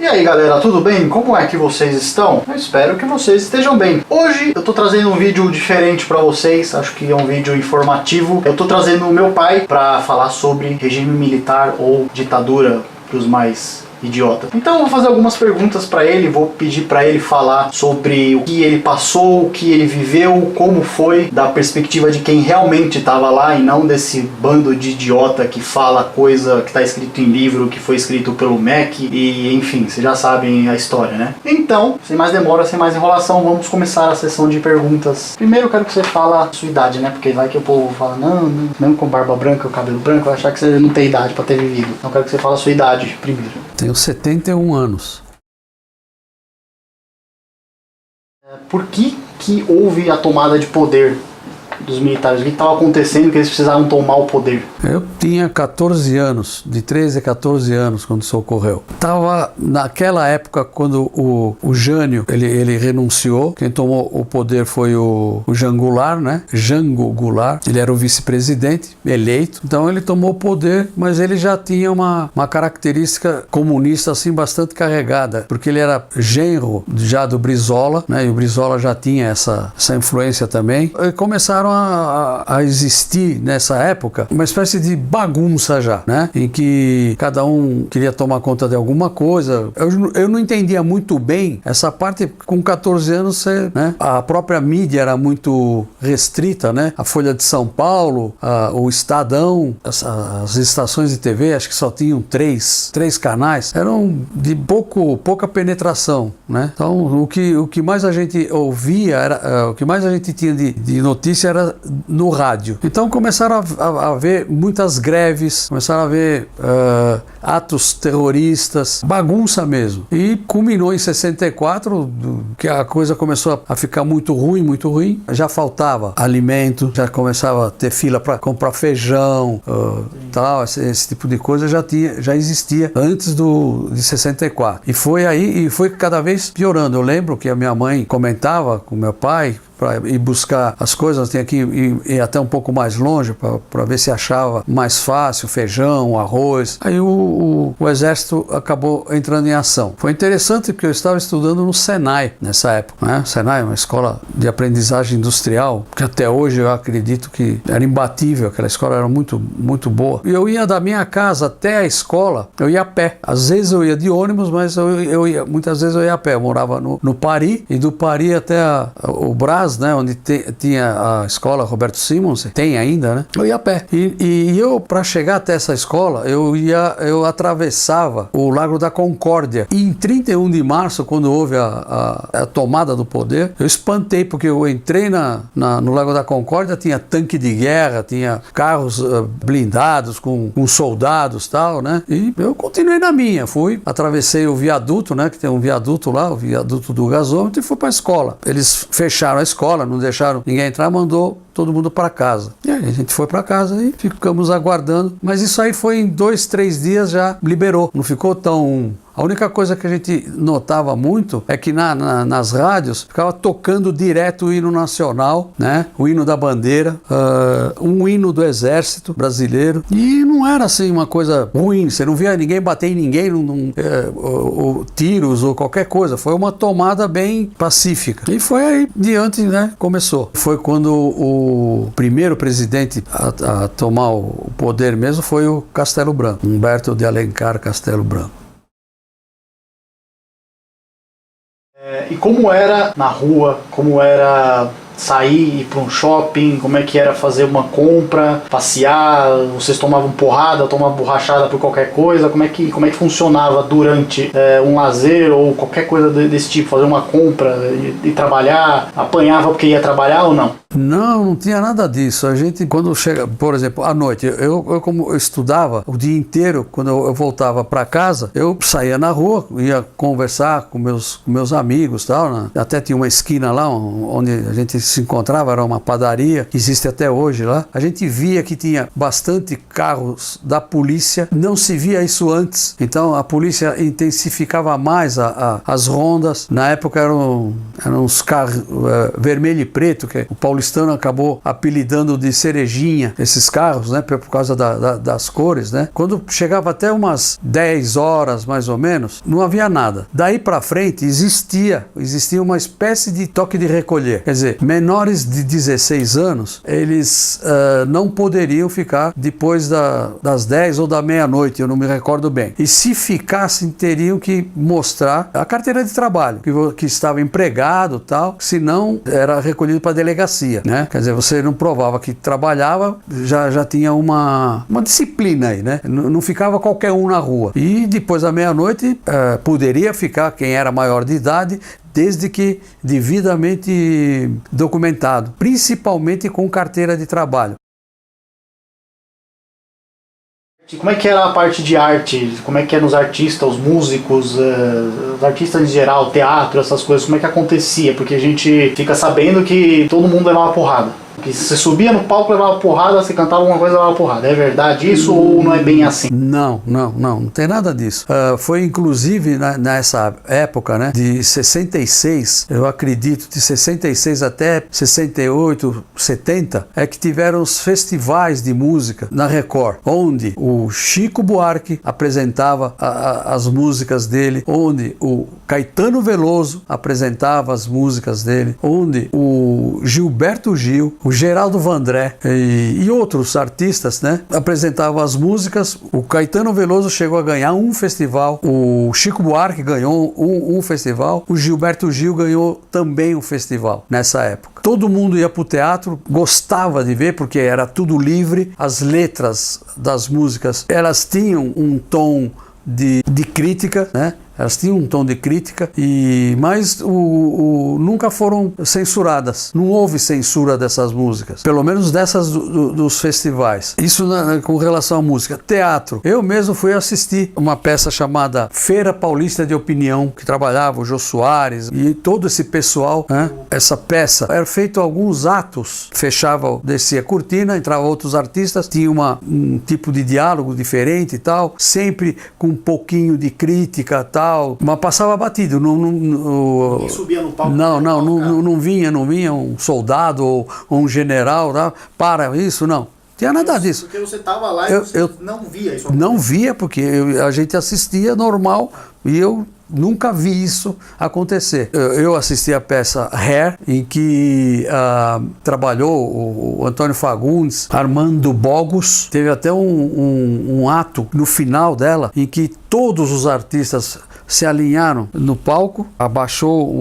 E aí galera, tudo bem? Como é que vocês estão? Eu espero que vocês estejam bem. Hoje eu tô trazendo um vídeo diferente pra vocês, acho que é um vídeo informativo. Eu tô trazendo o meu pai pra falar sobre regime militar ou ditadura pros mais idiota. Então eu vou fazer algumas perguntas para ele, vou pedir para ele falar sobre o que ele passou, o que ele viveu, como foi, da perspectiva de quem realmente estava lá e não desse bando de idiota que fala coisa que está escrito em livro, que foi escrito pelo Mac e enfim, vocês já sabem a história, né? Então, sem mais demora, sem mais enrolação, vamos começar a sessão de perguntas. Primeiro eu quero que você fale a sua idade, né? Porque vai que o povo fala, não, mesmo com barba branca, o cabelo branco, vai achar que você não tem idade para ter vivido. Então eu quero que você fale a sua idade primeiro. Tenho 71 anos. Por que houve a tomada de poder dos militares? O que estava acontecendo que eles precisavam tomar o poder? Eu tinha 14 anos, de 13 a 14 anos quando isso ocorreu. Estava naquela época quando o Jânio, ele renunciou, quem tomou o poder foi o Jango Goulart, né? Jango Goulart, ele era o vice-presidente eleito, então ele tomou o poder, mas ele já tinha uma característica comunista assim bastante carregada, porque ele era genro já do Brizola, né? E o Brizola já tinha essa influência também. E começaram a existir nessa época uma espécie de bagunça já, né? Em que cada um queria tomar conta de alguma coisa. Eu não entendia muito bem essa parte. Com 14 anos, né? A própria mídia era muito restrita, né? A Folha de São Paulo, o Estadão, as estações de TV, acho que só tinham três canais, eram de pouca penetração, né? Então, o que mais a gente ouvia, o que mais a gente tinha de notícia era no rádio. Então começaram a haver muitas greves, começaram a haver atos terroristas, bagunça mesmo. E culminou em 64, que a coisa começou a ficar muito ruim. Já faltava alimento, já começava a ter fila para comprar feijão, tal, esse tipo de coisa já existia antes de 64. E foi cada vez piorando. Eu lembro que a minha mãe comentava com meu pai para ir buscar as coisas, tinha que ir até um pouco mais longe para ver se achava mais fácil feijão, arroz. Aí o exército acabou entrando em ação. Foi interessante porque eu estava estudando no Senai nessa época, né? Senai é uma escola de aprendizagem industrial que até hoje eu acredito que era imbatível, aquela escola era muito, muito boa. E eu ia da minha casa até a escola, eu ia a pé. Às vezes eu ia de ônibus, mas muitas vezes eu ia a pé. Eu morava no Pari, e do Pari até o Brás, né, onde tinha a escola Roberto Simons, tem ainda, né? Eu ia a pé. E eu, para chegar até essa escola, eu atravessava o Largo da Concórdia. E em 31 de março, quando houve a tomada do poder, eu espantei, porque eu entrei no Largo da Concórdia, tinha tanque de guerra, tinha carros blindados com soldados e tal, né? E eu continuei na minha, atravessei o viaduto, né? Que tem um viaduto lá, o viaduto do gasômetro, e fui para a escola. Eles fecharam a escola, não deixaram ninguém entrar, mandou todo mundo para casa. E aí a gente foi para casa e ficamos aguardando. Mas isso aí foi em 2, 3 dias já liberou. Não ficou tão... A única coisa que a gente notava muito é que nas rádios ficava tocando direto o hino nacional, né? O hino da bandeira, um hino do exército brasileiro. E não era assim uma coisa ruim, você não via ninguém bater em ninguém, ou tiros ou qualquer coisa. Foi uma tomada bem pacífica. E foi aí diante, né? Começou. Foi quando o primeiro presidente a tomar o poder mesmo foi o Castelo Branco, Humberto de Alencar Castelo Branco. E como era na rua, como era sair, ir para um shopping, como é que era fazer uma compra, passear, vocês tomavam porrada, tomavam borrachada por qualquer coisa, como é que funcionava durante um lazer ou qualquer coisa desse tipo, fazer uma compra e trabalhar, apanhava porque ia trabalhar ou não? Não tinha nada disso. A gente, quando chega, por exemplo, à noite, eu como eu estudava o dia inteiro, quando eu voltava para casa, eu saía na rua, ia conversar com meus amigos, tal, né? Até tinha uma esquina lá onde a gente se encontrava, era uma padaria, que existe até hoje lá. A gente via que tinha bastante carros da polícia, não se via isso antes. Então a polícia intensificava mais as rondas. Na época eram uns carros vermelho e preto, que o Paulo paulistano acabou apelidando de cerejinha esses carros, né, por causa das cores, né? Quando chegava até umas 10 horas, mais ou menos, não havia nada. Daí para frente existia uma espécie de toque de recolher. Quer dizer, menores de 16 anos, eles não poderiam ficar depois das 10 ou da meia-noite, eu não me recordo bem. E se ficassem, teriam que mostrar a carteira de trabalho, que estava empregado e tal, senão era recolhido para a delegacia, né? Quer dizer, você não provava que trabalhava, já tinha uma disciplina aí, né? Não ficava qualquer um na rua. E depois da meia-noite, poderia ficar quem era maior de idade, desde que devidamente documentado, principalmente com carteira de trabalho. Como é que era a parte de arte? Como é que eram os artistas, os músicos, os artistas em geral, teatro, essas coisas? Como é que acontecia? Porque a gente fica sabendo que todo mundo levava porrada. Que você subia no palco, levava porrada, você cantava alguma coisa, levava porrada. É verdade isso ou não é bem assim? Não tem nada disso. Foi inclusive nessa época, né, de 66, eu acredito, de 66 até 68, 70, é que tiveram os festivais de música na Record, onde o Chico Buarque apresentava as músicas dele, onde o Caetano Veloso apresentava as músicas dele, onde o Gilberto Gil, o Geraldo Vandré e outros artistas, né, apresentavam as músicas. O Caetano Veloso chegou a ganhar um festival, o Chico Buarque ganhou um festival, o Gilberto Gil ganhou também um festival nessa época. Todo mundo ia para o teatro, gostava de ver, porque era tudo livre, as letras das músicas, elas tinham um tom de crítica, né? Elas tinham um tom de crítica, mas nunca foram censuradas. Não houve censura dessas músicas, pelo menos dessas dos festivais. Isso com relação à música. Teatro. Eu mesmo fui assistir uma peça chamada Feira Paulista de Opinião, que trabalhava o Jô Soares e todo esse pessoal, né? Essa peça era feito alguns atos, descia a cortina, entravam outros artistas, tinha um tipo de diálogo diferente e tal, sempre com um pouquinho de crítica e tal, mas passava batido. Ninguém subia no palco. Não vinha um soldado ou um general, tá? Para isso, não. Tinha nada disso. Porque você estava lá e você não via isso. Não via, porque a gente assistia normal e eu nunca vi isso acontecer. Eu assisti a peça Hair, em que trabalhou o Antônio Fagundes, Armando Bogos. Teve até um ato no final dela, em que todos os artistas se alinharam no palco, abaixou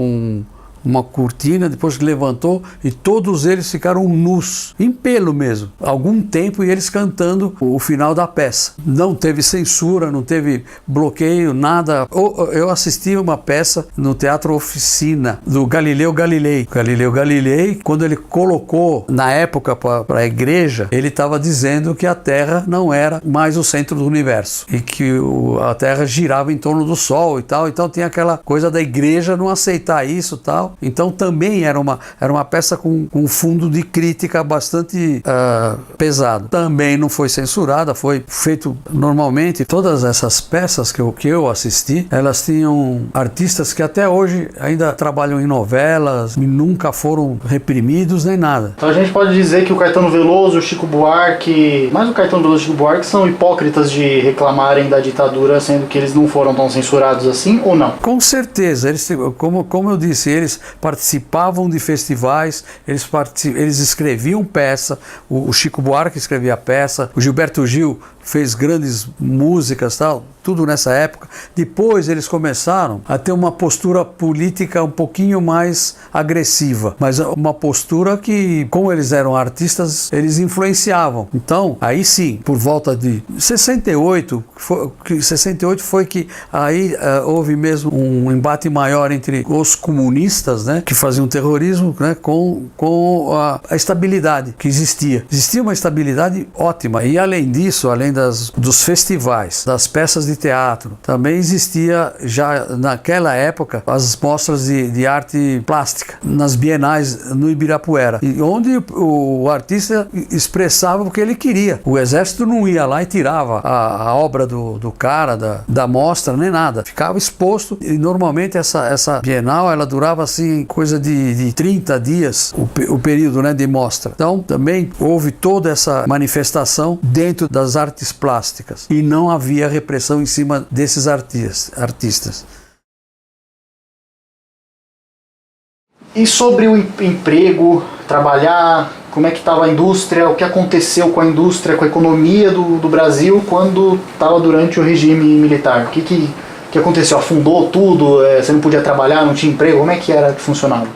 uma cortina, depois que levantou, e todos eles ficaram nus, em pelo mesmo, algum tempo, e eles cantando o final da peça. Não teve censura, não teve bloqueio, nada. Eu assisti uma peça no Teatro Oficina do Galileu Galilei. Galileu Galilei, quando ele colocou na época para a igreja, ele estava dizendo que a Terra não era mais o centro do universo e que a Terra girava em torno do Sol e tal. Então tinha aquela coisa da igreja não aceitar isso e tal. Então também era uma peça com um fundo de crítica bastante pesado. Também não foi censurada, foi feito normalmente. Todas essas peças que eu assisti, elas tinham artistas que até hoje ainda trabalham em novelas e nunca foram reprimidos nem nada. Então a gente pode dizer que o Caetano Veloso, o Chico Buarque, mais o Caetano Veloso e o Chico Buarque são hipócritas de reclamarem da ditadura, sendo que eles não foram tão censurados assim, ou não? Com certeza, eles, como eu disse, eles participavam de festivais, eles escreviam peça, o Chico Buarque escrevia peça, o Gilberto Gil fez grandes músicas, tal, tudo nessa época. Depois eles começaram a ter uma postura política um pouquinho mais agressiva, mas uma postura que, como eles eram artistas, eles influenciavam. Então, aí sim, por volta de 68 foi que aí houve mesmo um embate maior entre os comunistas, né, que faziam terrorismo, né, com a estabilidade que existia. Existia uma estabilidade ótima, e além disso, além dos festivais, das peças de teatro. Também existia já naquela época as mostras de arte plástica nas bienais no Ibirapuera, e onde o artista expressava o que ele queria. O exército não ia lá e tirava a obra do cara, da mostra, nem nada. Ficava exposto, e normalmente essa bienal ela durava assim coisa de 30 dias, o período, né, de mostra. Então também houve toda essa manifestação dentro das artes plásticas e não havia repressão em cima desses artistas. E sobre o emprego, trabalhar, como é que estava a indústria, o que aconteceu com a indústria, com a economia do Brasil quando estava durante o regime militar? O que aconteceu? Afundou tudo? Você não podia trabalhar, não tinha emprego? Como é que era que funcionava?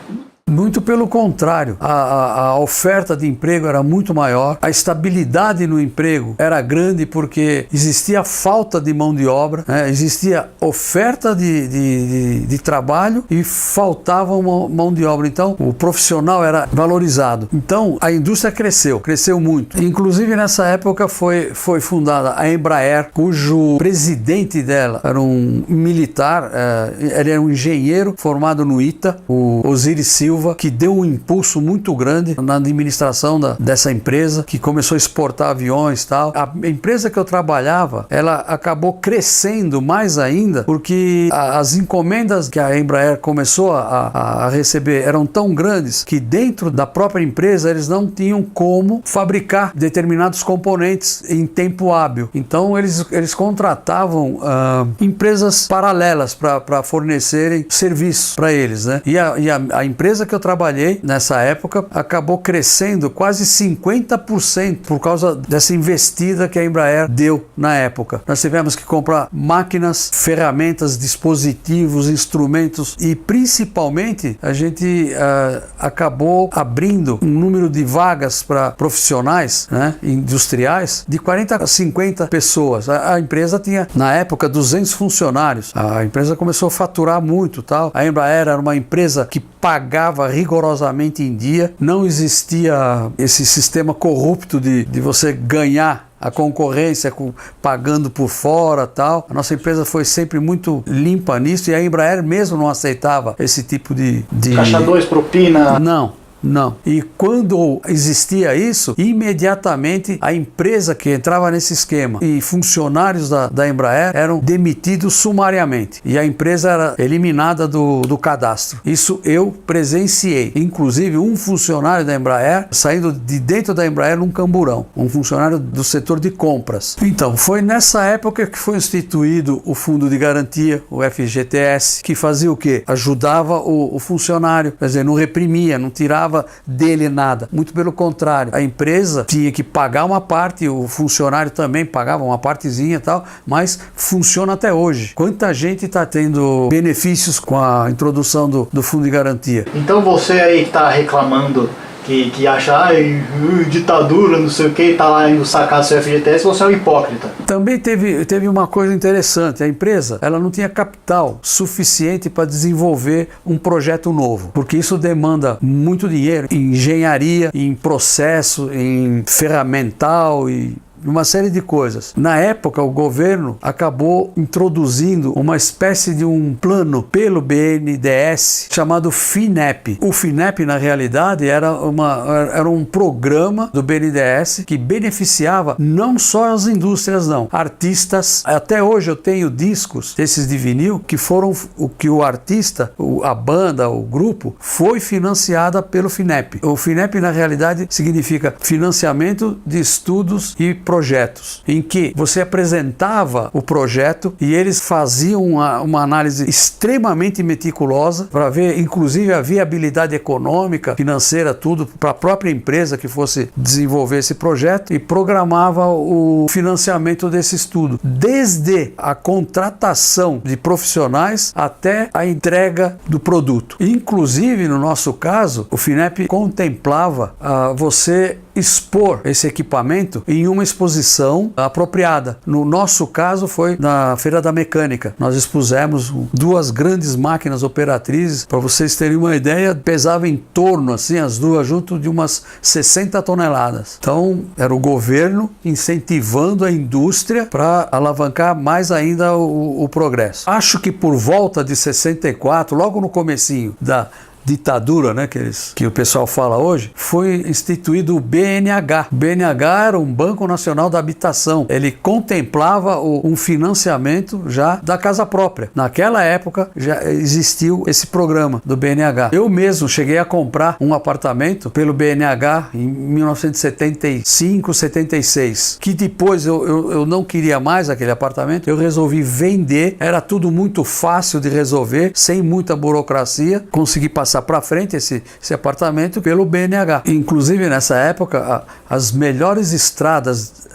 Muito pelo contrário, a oferta de emprego era muito maior, a estabilidade no emprego era grande porque existia falta de mão de obra, né? Existia oferta de trabalho e faltava mão de obra, então o profissional era valorizado. Então a indústria cresceu muito. Inclusive nessa época foi fundada a Embraer, cujo presidente dela era um militar, ele era um engenheiro formado no ITA, o Osiris Silva, que deu um impulso muito grande na administração dessa empresa, que começou a exportar aviões e tal. A empresa que eu trabalhava, ela acabou crescendo mais ainda, porque as encomendas que a Embraer começou a receber eram tão grandes que dentro da própria empresa eles não tinham como fabricar determinados componentes em tempo hábil. Então eles contratavam empresas paralelas para fornecerem serviços para eles, né? E a empresa que eu trabalhei nessa época acabou crescendo quase 50% por causa dessa investida que a Embraer deu na época. Nós tivemos que comprar máquinas, ferramentas, dispositivos, instrumentos e principalmente a gente acabou abrindo um número de vagas para profissionais, né, industriais de 40 a 50 pessoas. A empresa tinha na época 200 funcionários. A empresa começou a faturar muito, tal. A Embraer era uma empresa que pagava rigorosamente em dia, não existia esse sistema corrupto de você ganhar a concorrência pagando por fora, tal. A nossa empresa foi sempre muito limpa nisso e a Embraer mesmo não aceitava esse tipo de... Caixa 2, propina... Não. E quando existia isso, imediatamente a empresa que entrava nesse esquema e funcionários da Embraer eram demitidos sumariamente. E a empresa era eliminada do cadastro. Isso eu presenciei. Inclusive um funcionário da Embraer saindo de dentro da Embraer num camburão. Um funcionário do setor de compras. Então, foi nessa época que foi instituído o Fundo de Garantia, o FGTS, que fazia o quê? Ajudava o funcionário. Quer dizer, não reprimia, não tirava dele nada, muito pelo contrário, a empresa tinha que pagar uma parte, o funcionário também pagava uma partezinha e tal, mas funciona até hoje. Quanta gente está tendo benefícios com a introdução do Fundo de Garantia. Então você aí que está reclamando que acha ditadura, não sei o que, tá lá indo sacar seu FGTS, você é um hipócrita. Também teve uma coisa interessante, a empresa ela não tinha capital suficiente para desenvolver um projeto novo, porque isso demanda muito dinheiro em engenharia, em processo, em ferramental e uma série de coisas. Na época, o governo acabou introduzindo uma espécie de um plano pelo BNDES chamado FINEP. O FINEP, na realidade, era um programa do BNDES que beneficiava não só as indústrias, não. Artistas. Até hoje eu tenho discos desses de vinil que foram o que o artista, a banda, o grupo, foi financiada pelo FINEP. O FINEP, na realidade, significa Financiamento de Estudos e Projetos, em que você apresentava o projeto e eles faziam uma análise extremamente meticulosa para ver, inclusive, a viabilidade econômica, financeira, tudo, para a própria empresa que fosse desenvolver esse projeto e programava o financiamento desse estudo, desde a contratação de profissionais até a entrega do produto. Inclusive, no nosso caso, o FINEP contemplava você expor esse equipamento em uma exposição apropriada. No nosso caso foi na Feira da Mecânica. Nós expusemos 2 grandes máquinas operatrizes, para vocês terem uma ideia, pesava em torno, assim, as duas junto de umas 60 toneladas. Então era o governo incentivando a indústria para alavancar mais ainda o progresso. Acho que por volta de 64, logo no comecinho da ditadura, né, que o pessoal fala hoje, foi instituído o BNH. O BNH era um Banco Nacional da Habitação. Ele contemplava um financiamento já da casa própria. Naquela época já existiu esse programa do BNH. Eu mesmo cheguei a comprar um apartamento pelo BNH em 1975, 76, que depois eu não queria mais aquele apartamento, eu resolvi vender. Era tudo muito fácil de resolver, sem muita burocracia, consegui passar para frente esse apartamento pelo BNH. Inclusive nessa época as melhores estradas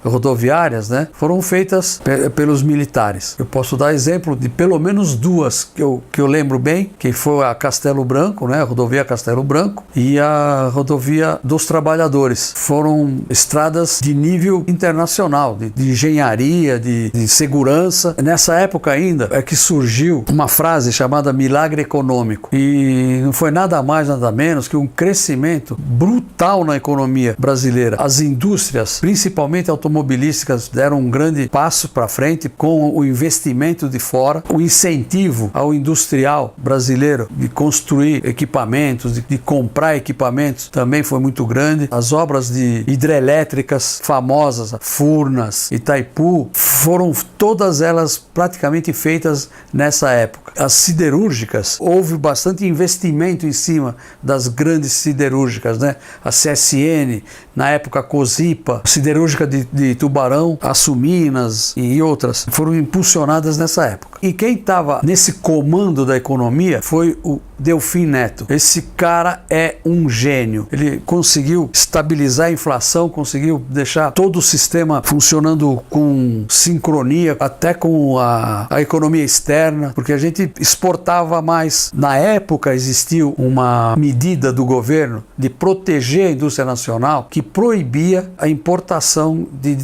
rodoviárias, né, foram feitas pelos militares. Eu posso dar exemplo de pelo menos 2 que eu lembro bem, que foi a Castelo Branco, né, a rodovia Castelo Branco, e a rodovia dos Trabalhadores. Foram estradas de nível internacional, de engenharia, de segurança. Nessa época ainda é que surgiu uma frase chamada milagre econômico, e não foi nada mais, nada menos que um crescimento brutal na economia brasileira. As indústrias, principalmente automobilísticas, deram um grande passo para frente com o investimento de fora, o incentivo ao industrial brasileiro de construir equipamentos, de comprar equipamentos, também foi muito grande. As obras de hidrelétricas famosas, Furnas, Itaipu, foram todas elas praticamente feitas nessa época. As siderúrgicas, houve bastante investimento em cima das grandes siderúrgicas, né? A CSN, na época a Cosipa, siderúrgica de Tubarão, Açuminas e outras, foram impulsionadas nessa época. E quem estava nesse comando da economia foi o Delfim Neto. Esse cara é um gênio. Ele conseguiu estabilizar a inflação, conseguiu deixar todo o sistema funcionando com sincronia, até com a economia externa, porque a gente exportava mais. Na época existiu uma medida do governo de proteger a indústria nacional que proibia a importação de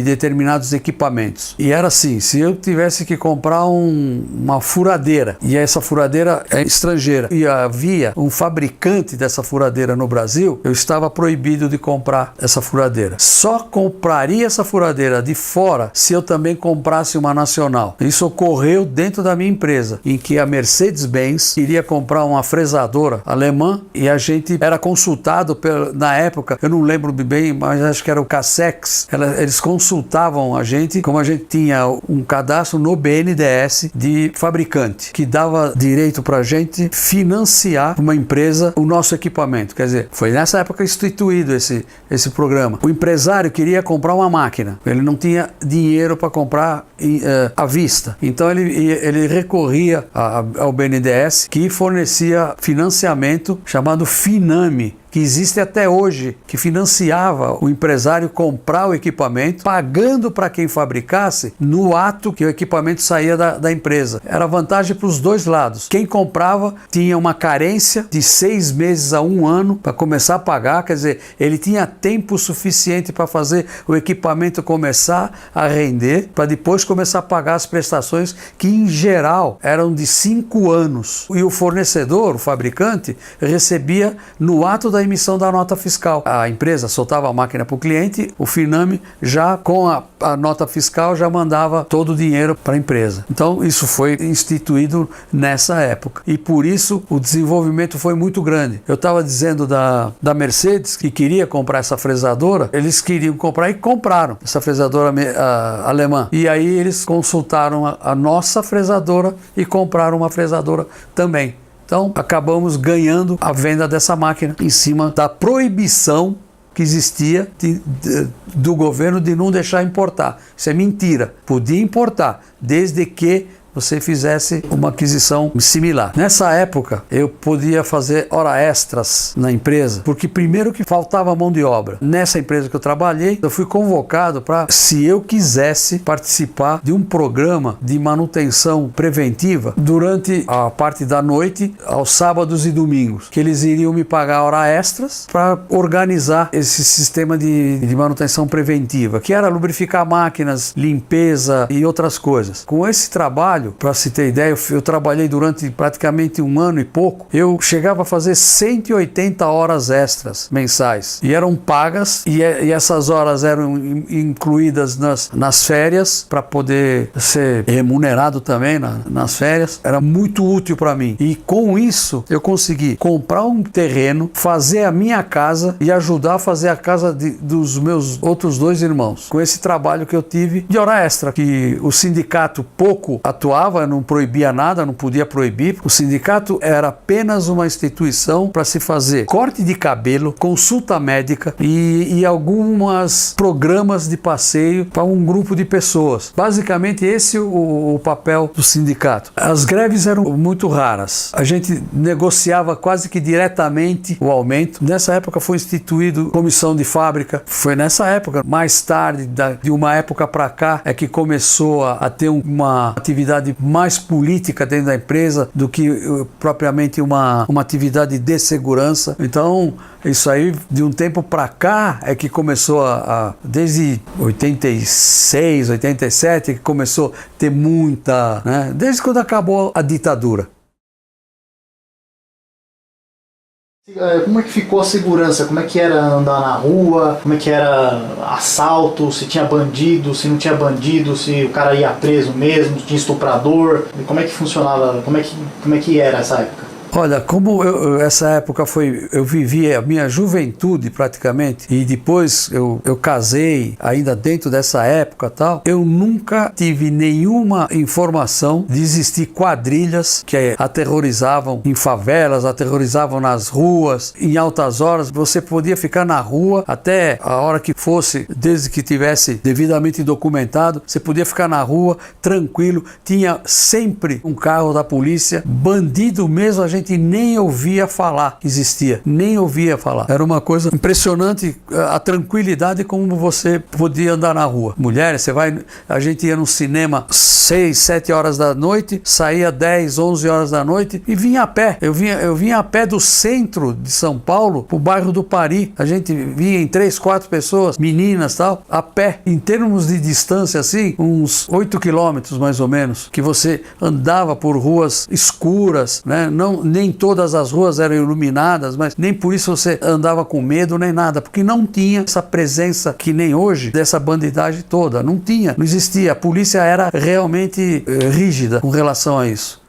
determinados equipamentos. E era assim, se eu tivesse que comprar uma furadeira, e essa furadeira é estrangeira, e havia um fabricante dessa furadeira no Brasil, eu estava proibido de comprar essa furadeira. Só compraria essa furadeira de fora se eu também comprasse uma nacional. Isso ocorreu dentro da minha empresa, em que a Mercedes-Benz iria comprar uma fresadora alemã e a gente era consultado na época, eu não lembro bem, mas acho que era o Cassex. Eles consultavam a gente, como a gente tinha um cadastro no BNDES de fabricante, que dava direito para a gente financiar uma empresa o nosso equipamento. Quer dizer, foi nessa época instituído esse programa. O empresário queria comprar uma máquina, ele não tinha dinheiro para comprar à vista, então ele recorria ao BNDES, que fornecia financiamento chamado Finame, que existe até hoje, que financiava o empresário comprar o equipamento, pagando para quem fabricasse no ato que o equipamento saía da empresa. Era vantagem para os dois lados. Quem comprava tinha uma carência de 6 meses a 1 ano para começar a pagar, quer dizer, ele tinha tempo suficiente para fazer o equipamento começar a render, para depois começar a pagar as prestações, que em geral eram de 5 anos. E o fornecedor, o fabricante, recebia no ato da emissão da nota fiscal. A empresa soltava a máquina para o cliente, o Finame já com a nota fiscal já mandava todo o dinheiro para a empresa. Então isso foi instituído nessa época e por isso o desenvolvimento foi muito grande. Eu estava dizendo da Mercedes, que queria comprar essa fresadora, eles queriam comprar e compraram essa fresadora alemã, e aí eles consultaram a nossa fresadora e compraram uma fresadora também. Então, acabamos ganhando a venda dessa máquina em cima da proibição que existia do governo de não deixar importar. Isso é mentira. Podia importar, desde que você fizesse uma aquisição similar. Nessa época, eu podia fazer hora extras na empresa, porque primeiro que faltava mão de obra. Nessa empresa que eu trabalhei, eu fui convocado para, se eu quisesse, participar de um programa de manutenção preventiva durante a parte da noite, aos sábados e domingos, que eles iriam me pagar hora extras para organizar esse sistema de manutenção preventiva, que era lubrificar máquinas, limpeza e outras coisas. Com esse trabalho, para se ter ideia, eu trabalhei durante praticamente 1 ano e pouco, eu chegava a fazer 180 horas extras mensais, e eram pagas, e essas horas eram incluídas nas férias, para poder ser remunerado também nas férias. Era muito útil para mim, e com isso eu consegui comprar um terreno, fazer a minha casa e ajudar a fazer a casa dos meus outros 2 irmãos, com esse trabalho que eu tive de hora extra, que o sindicato pouco atuava, não proibia nada, não podia proibir. O sindicato era apenas uma instituição para se fazer corte de cabelo, consulta médica e alguns programas de passeio para um grupo de pessoas. Basicamente esse é o papel do sindicato. As greves eram muito raras. A gente negociava quase que diretamente o aumento. Nessa época foi instituído comissão de fábrica. Foi nessa época, mais tarde, de uma época para cá, é que começou a ter uma atividade mais política dentro da empresa do que propriamente uma atividade de segurança. Então, isso aí, de um tempo para cá, é que começou desde 86, 87, que começou a ter muita, né? Desde quando acabou a ditadura. Como é que ficou a segurança? Como é que era andar na rua? Como é que era assalto? Se tinha bandido, se não tinha bandido, se o cara ia preso mesmo, se tinha estuprador? Como é que funcionava? Como é que era essa época? Olha, como essa época eu vivi a minha juventude praticamente, e depois eu casei ainda dentro dessa época tal, eu nunca tive nenhuma informação de existir quadrilhas que aterrorizavam em favelas, aterrorizavam nas ruas, em altas horas. Você podia ficar na rua até a hora que fosse, desde que tivesse devidamente documentado, você podia ficar na rua tranquilo, tinha sempre um carro da polícia, bandido mesmo a gente nem ouvia falar que existia, nem ouvia falar. Era uma coisa impressionante a tranquilidade como você podia andar na rua. Mulheres, a gente ia no cinema 6, 7 horas da noite, saía 10, 11 horas da noite e vinha a pé. Eu vinha a pé do centro de São Paulo pro bairro do Pari. A gente vinha em 3, 4 pessoas, meninas tal, a pé. Em termos de distância assim, uns 8 quilômetros mais ou menos, que você andava por ruas escuras, né? Nem todas as ruas eram iluminadas, mas nem por isso você andava com medo nem nada, porque não tinha essa presença que nem hoje dessa bandidagem toda. Não tinha, não existia. A polícia era realmente rígida com relação a isso.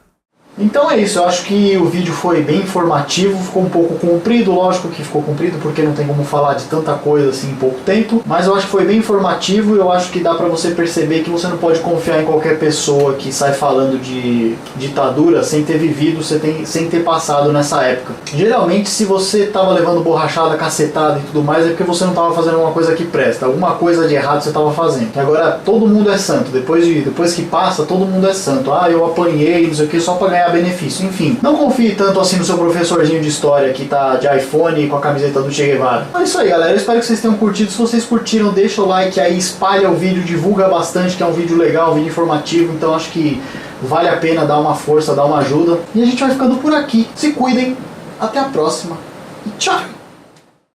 Então é isso, eu acho que o vídeo foi bem informativo, ficou um pouco comprido, lógico que ficou comprido porque não tem como falar de tanta coisa assim em pouco tempo, mas eu acho que foi bem informativo e eu acho que dá pra você perceber que você não pode confiar em qualquer pessoa que sai falando de ditadura sem ter vivido, sem ter passado nessa época. Geralmente, se você tava levando borrachada, cacetada e tudo mais, é porque você não tava fazendo uma coisa que presta, alguma coisa de errado você tava fazendo. E agora todo mundo é santo, depois que passa, todo mundo é santo. Ah, eu apanhei, não sei o que, só pra ganhar benefício. Enfim, não confie tanto assim no seu professorzinho de história que tá de iPhone com a camiseta do Che Guevara. É isso aí, galera. Eu espero que vocês tenham curtido. Se vocês curtiram, deixa o like aí, espalha o vídeo, divulga bastante, que é um vídeo legal, um vídeo informativo. Então acho que vale a pena dar uma força, dar uma ajuda. E a gente vai ficando por aqui. Se cuidem. Até a próxima. E tchau!